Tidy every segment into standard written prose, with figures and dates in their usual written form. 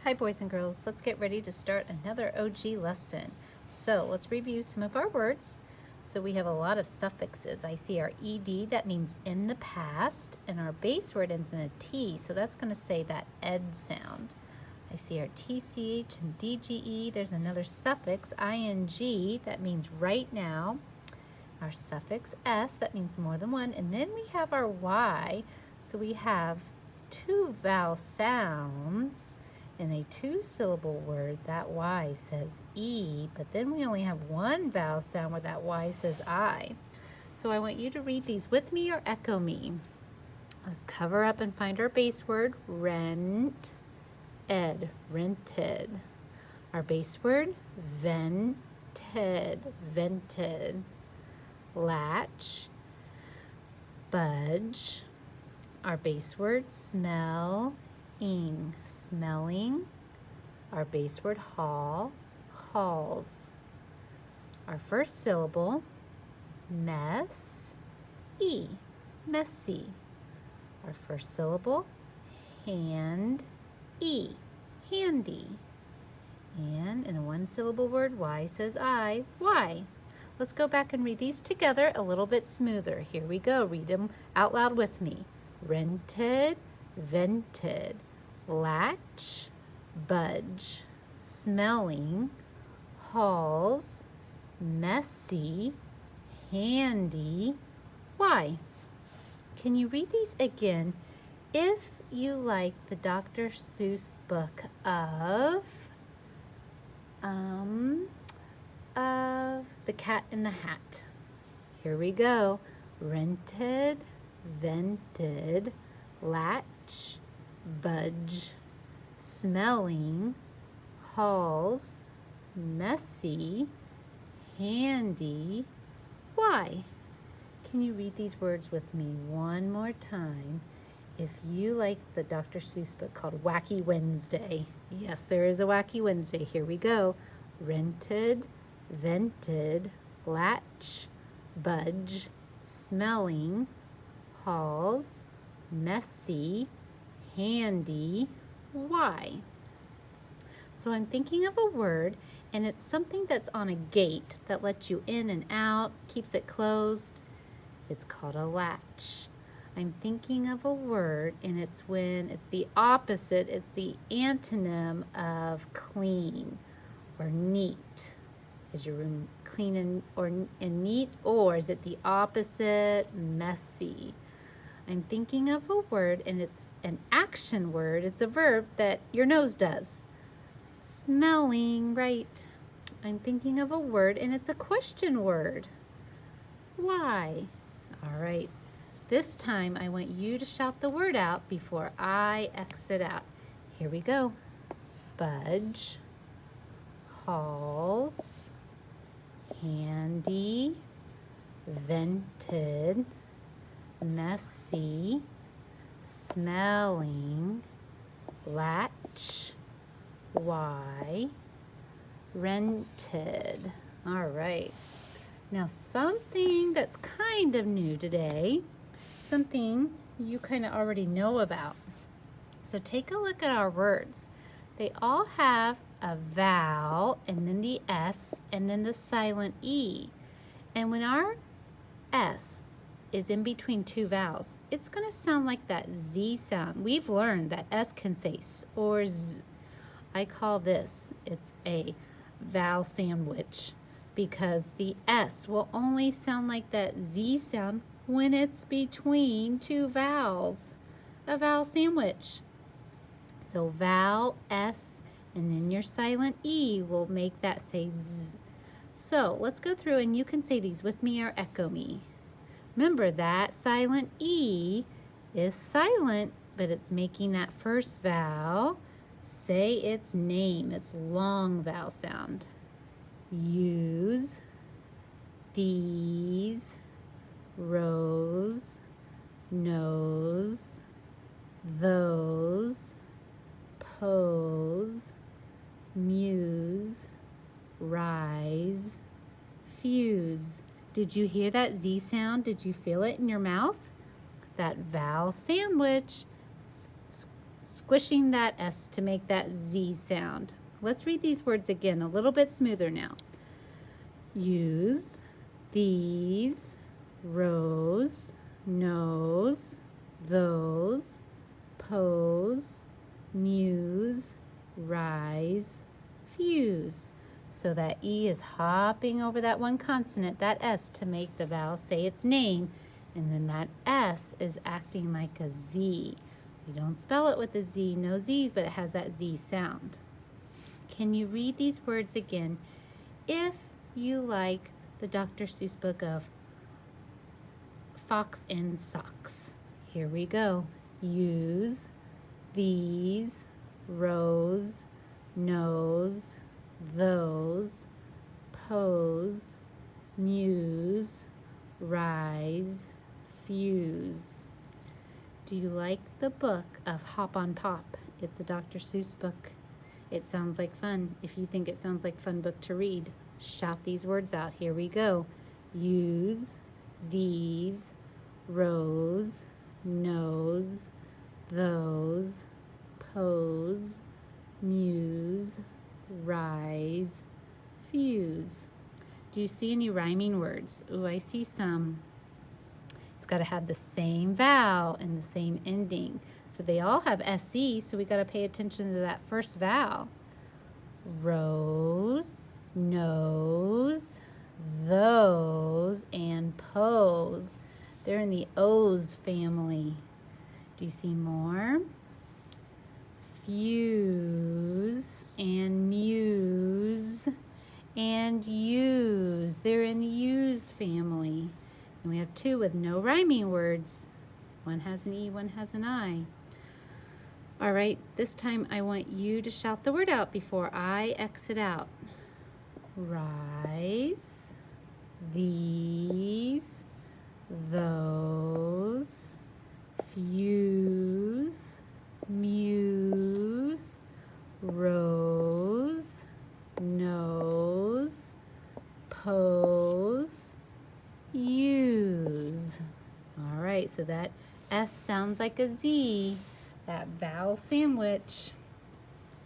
Hi boys and girls, let's get ready to start another OG lesson. So let's review some of our words. So we have a lot of suffixes. I see our ED, that means in the past, and our base word ends in a T, so that's going to say that ed sound. I see our TCH and DGE, there's another suffix, ING, that means right now. Our suffix S, that means more than one, and then we have our Y, so we have two vowel sounds. In a two-syllable word, that Y says E, but then we only have one vowel sound where that Y says I. So I want you to read these with me or echo me. Let's cover up and find our base word, rent, ed, rented. Our base word, vented, vented. Latch, budge. Our base word, smell, smelling. Our base word hall, halls. Our first syllable, mess, messy. Our first syllable, hand, handy. And in a one syllable word, Y says I, why. Let's go back and read these together a little bit smoother. Here we go, read them out loud with me. Rented, vented, latch, budge, smelling, halls, messy, handy, why? Can you read these again if you like the Dr. Seuss book of The Cat in the Hat? Here we go. Rented, vented, latch, budge, smelling, halls, messy, handy, why? Can you read these words with me one more time if you like the Dr. Seuss book called Wacky Wednesday? Yes, there is a Wacky Wednesday. Here we go. Rented, vented, latch, budge, smelling, halls, messy, handy, why? So I'm thinking of a word, and it's something that's on a gate that lets you in and out, keeps it closed. It's called a latch. I'm thinking of a word, and it's when it's the opposite, it's the antonym of clean or neat. Is your room clean and neat, or is it the opposite, messy? I'm thinking of a word, and it's an action word. It's a verb that your nose does. Smelling, right. I'm thinking of a word, and it's a question word. Why? All right. This time, I want you to shout the word out before I exit out. Here we go. Budge, halls, handy, vented, messy, smelling, latch, why, rented. All right. Now something that's kind of new today, something you kind of already know about. So take a look at our words. They all have a vowel and then the S and then the silent E. And when our S is in between two vowels, it's going to sound like that Z sound. We've learned that S can say S or Z. I call this, it's a vowel sandwich because the S will only sound like that Z sound when it's between two vowels. A vowel sandwich. So vowel S and then your silent E will make that say Z. So let's go through and you can say these with me or echo me. Remember that silent E is silent, but it's making that first vowel say its name, its long vowel sound. Use, these, rose, nose, those, pose, muse, rise, fuse. Did you hear that Z sound? Did you feel it in your mouth? That vowel sandwich. squishing that S to make that Z sound. Let's read these words again a little bit smoother now. Use, these, rows, knows, those, pose, muse, rise, fuse. So that E is hopping over that one consonant, that S, to make the vowel say its name. And then that S is acting like a Z. We don't spell it with a Z, no Z's, but it has that Z sound. Can you read these words again? If you like the Dr. Seuss book of Fox and Socks. Here we go. Use, these, rows, knows, those, pose, muse, rise, fuse. Do you like the book of Hop on Pop? It's a Dr. Seuss book. It sounds like fun. If you think it sounds like a fun book to read, shout these words out. Here we go. Use, these, rows, knows, those, pose, muse, rise, fuse. Do you see any rhyming words? Oh, I see some. It's got to have the same vowel and the same ending. So they all have SE, so we got to pay attention to that first vowel. Rose, nose, those, and pose. They're in the O's family. Do you see more? Fuse and muse and use. They're in the U's family. And we have two with no rhyming words. One has an E, one has an I. All right, this time I want you to shout the word out before I exit out. Rise, these, those, fuse, muse, rose, nose, pose, use. All right, so that S sounds like a Z. That vowel sandwich,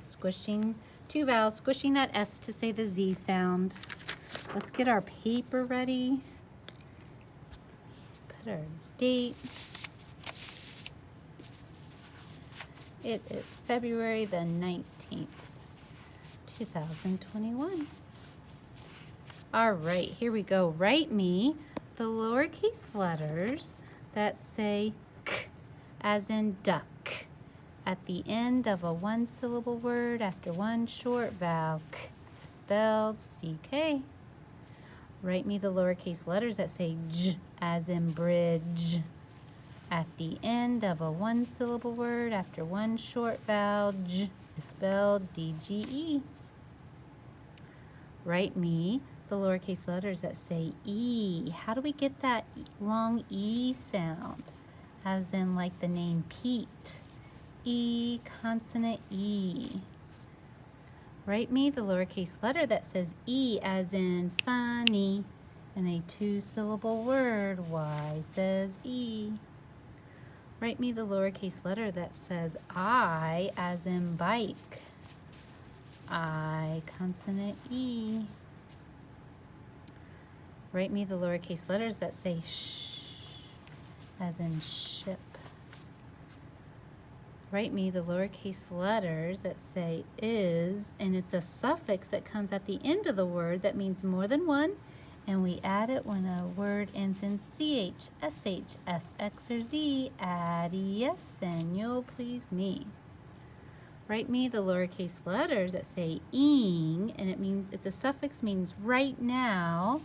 squishing two vowels, squishing that S to say the Z sound. Let's get our paper ready. Put our date. It is February the 19th, 2021. All right, here we go. Write me the lowercase letters that say K, as in duck, at the end of a one-syllable word after one short vowel, K, spelled CK. Write me the lowercase letters that say J, as in bridge, at the end of a one-syllable word after one short vowel, J, spelled DGE. Write me the lowercase letters that say E. How do we get that long E sound? As in like the name Pete. E, consonant E. Write me the lowercase letter that says E, as in funny, in a two-syllable word. Y says E. Write me the lowercase letter that says I, as in bike. I, consonant E. Write me the lowercase letters that say sh, as in ship. Write me the lowercase letters that say is, and it's a suffix that comes at the end of the word that means more than one, and we add it when a word ends in CH, SH, SX, or Z. Adios, and you'll please me. Write me the lowercase letters that say ing, and it means, it's a suffix, means right now.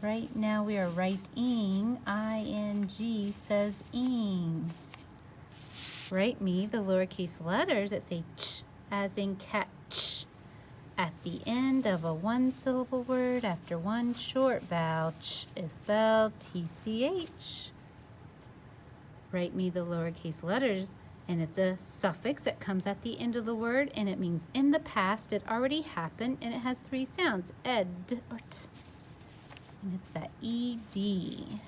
Right now we are writing, I-N-G says ing. Write me the lowercase letters that say ch, as in catch, at the end of a one-syllable word after one short vowel. Ch is spelled T-C-H. Write me the lowercase letters, and it's a suffix that comes at the end of the word, and it means in the past, it already happened, and it has three sounds, ed, or t, and it's that E-D.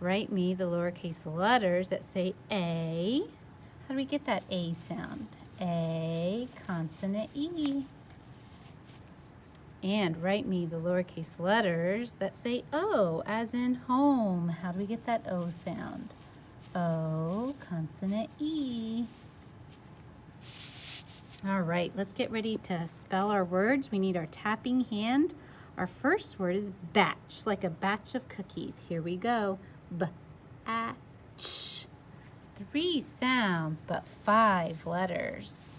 Write me the lowercase letters that say A. How do we get that A sound? A, consonant E. And write me the lowercase letters that say O, as in home. How do we get that O sound? O, consonant E. All right, let's get ready to spell our words. We need our tapping hand. Our first word is batch, like a batch of cookies. Here we go. B-a-ch. 3 sounds, but 5 letters.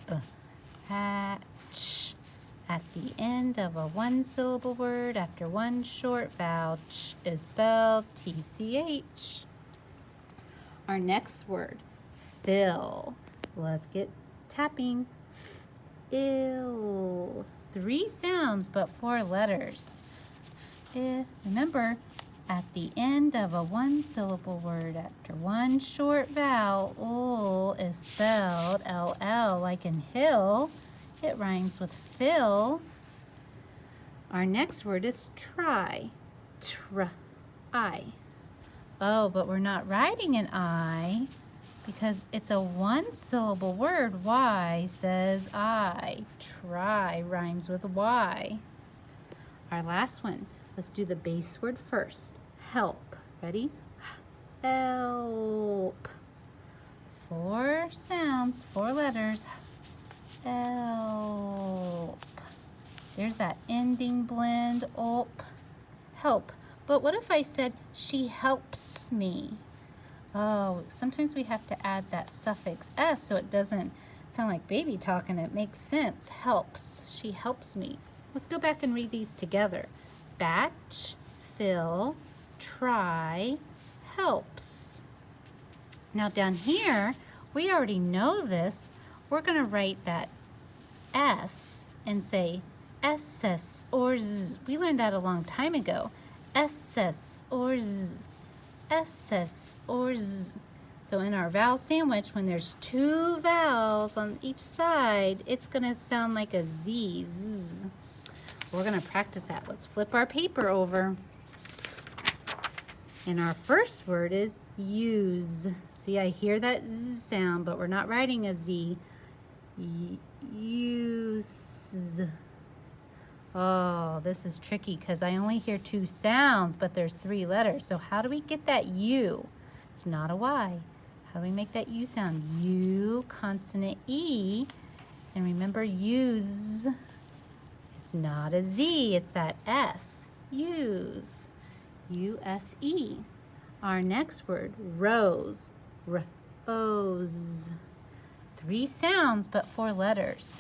B-a-ch. At the end of a 1-syllable word, after one short vowel, ch is spelled T-C-H. Our next word, fill. Let's get tapping. Fill. 3 sounds, but 4 letters. Remember, at the end of a 1-syllable word, after one short vowel, ul is spelled L-L, like in hill. It rhymes with fill. Our next word is try. Try. Oh, but we're not writing an I because it's a 1-syllable word. Y says I. Try rhymes with Y. Our last one. Let's do the base word first. Help. Ready? Help. 4 sounds, 4 letters. Help. There's that ending blend, ulp. Help. But what if I said, she helps me? Oh, sometimes we have to add that suffix S so it doesn't sound like baby talk and it makes sense. Helps. She helps me. Let's go back and read these together. Batch, fill, try, helps. Now down here, we already know this. We're going to write that S and say SS or Z. We learned that a long time ago. SS or Z. SS or Z. So in our vowel sandwich, when there's 2 vowels on each side, it's going to sound like a Z. Z. We're going to practice that. Let's flip our paper over. And our first word is use. See, I hear that Z sound, but we're not writing a Z. Use. Oh, this is tricky because I only hear 2 sounds, but there's 3 letters. So how do we get that U? It's not a Y. How do we make that U sound? U, consonant E. And remember, use. It's not a Z, it's that S. Use. U-S-E. Our next word, rose. Rose. 3 sounds, but 4 letters.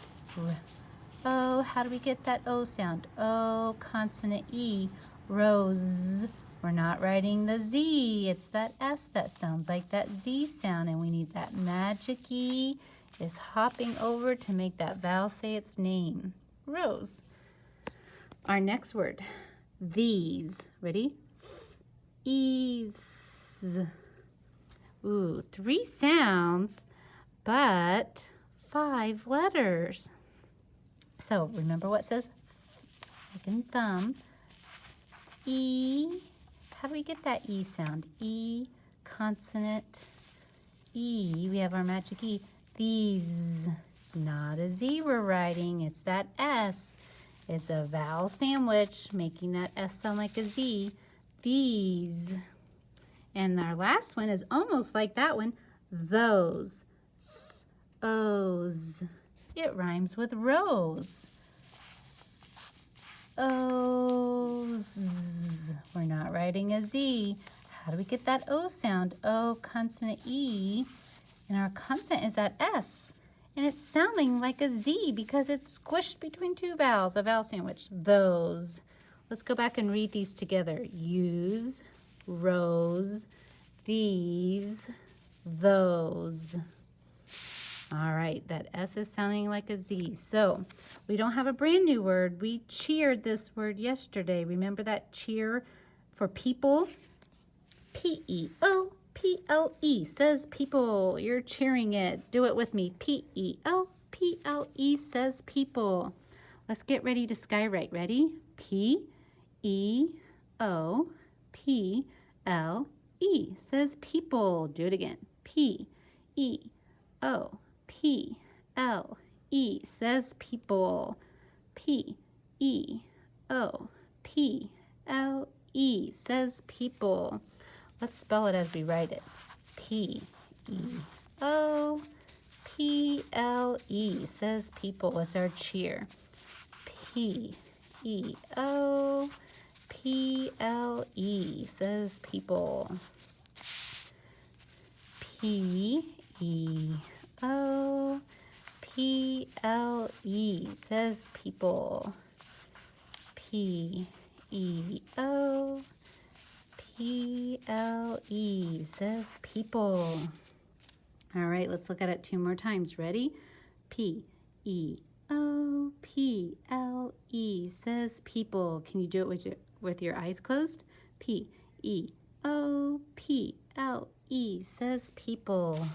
O, how do we get that O sound? O, consonant E, rose. We're not writing the Z. It's that S that sounds like that Z sound, and we need that magic E is hopping over to make that vowel say its name. Rose. Our next word, these. Ready? Ease. Ooh, 3 sounds, but 5 letters. So remember what says like in thumb. E. How do we get that E sound? E, consonant E. We have our magic E. These. It's not a Z we're writing. It's that S. It's a vowel sandwich, making that S sound like a Z. These. And our last one is almost like that one. Those. O's. It rhymes with rose. O's. We're not writing a Z. How do we get that O sound? O, consonant E. And our consonant is that S. And it's sounding like a Z because it's squished between 2 vowels, a vowel sandwich. Those. Let's go back and read these together. Use, rose, these, those. All right, that S is sounding like a Z. So we don't have a brand new word. We cheered this word yesterday. Remember that cheer for people? P-E-O-P-L-E says people. You're cheering it. Do it with me. P-E-O-P-L-E says people. Let's get ready to skywrite. Ready? P-E-O-P-L-E. says people. Do it again. P-E-O. P-L-E says people. P-E-O. P-L-E says people. Let's spell it as we write it. P-E-O. P-L-E says people. It's our cheer. P-E-O. P-L-E says people. P-E-O. P-L-E says people. P-E-O. P-L-E says people. All right, let's look at it 2 more times. Ready? P-E-O. P-L-E says people. Can you do it with your eyes closed? P-E-O. P-L-E says people.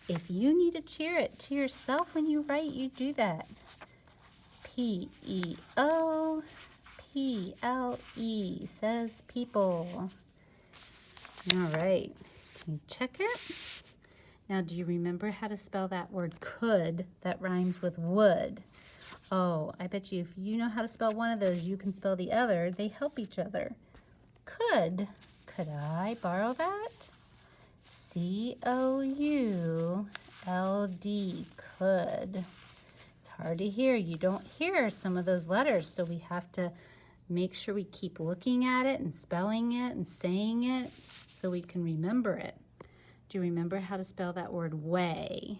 If you need to cheer it to yourself when you write, you do that. P-E-O. P-L-E says people. All right, can you check it? Now, do you remember how to spell that word could that rhymes with would? Oh, I bet you if you know how to spell one of those, you can spell the other. They help each other. Could I borrow that? C-O-U-L-D, could. It's hard to hear. You don't hear some of those letters, so we have to make sure we keep looking at it and spelling it and saying it so we can remember it. Do you remember how to spell that word way?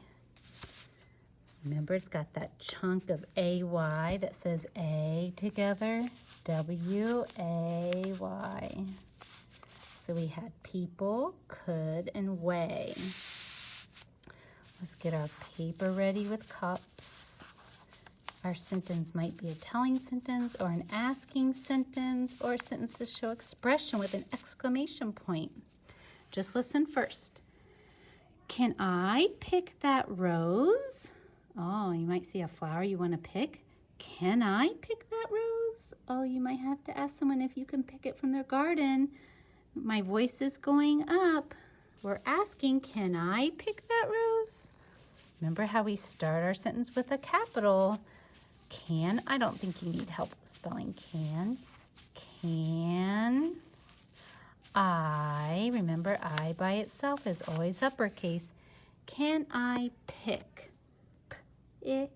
Remember, it's got that chunk of A-Y that says A together. W-A-Y. So we had people, could, and way. Let's get our paper ready with cups. Our sentence might be a telling sentence or an asking sentence or a sentence to show expression with an exclamation point. Just listen first. Can I pick that rose? Oh, you might see a flower you want to pick. Can I pick that rose? Oh, you might have to ask someone if you can pick it from their garden. My voice is going up. We're asking, can I pick that rose? Remember how we start our sentence with a capital. Can, I don't think you need help with spelling can. Can I, remember I by itself is always uppercase. Can I pick? Pick.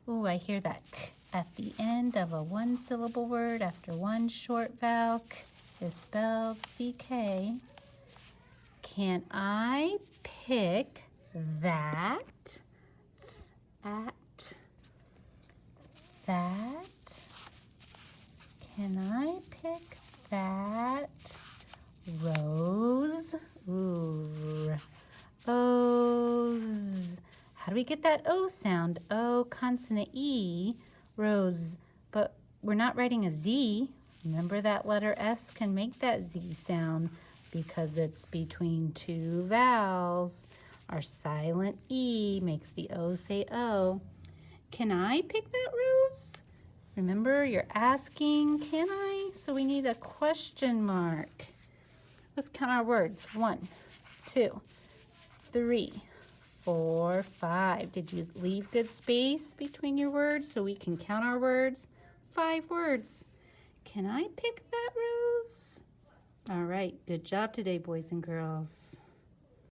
Oh, I hear that k at the end of a 1-syllable word after one short vowel. K is spelled C-K. Can I pick that? At that? Can I pick that rose? Ooh, O's. How do we get that O sound? O, consonant E, rose. But we're not writing a Z. Remember that letter S can make that Z sound because it's between 2 vowels. Our silent E makes the O say O. Can I pick that rose? Remember, you're asking, can I? So we need a question mark. Let's count our words. 1, 2, 3, 4, 5. Did you leave good space between your words so we can count our words? 5 words. Can I pick that rose? All right, good job today, boys and girls.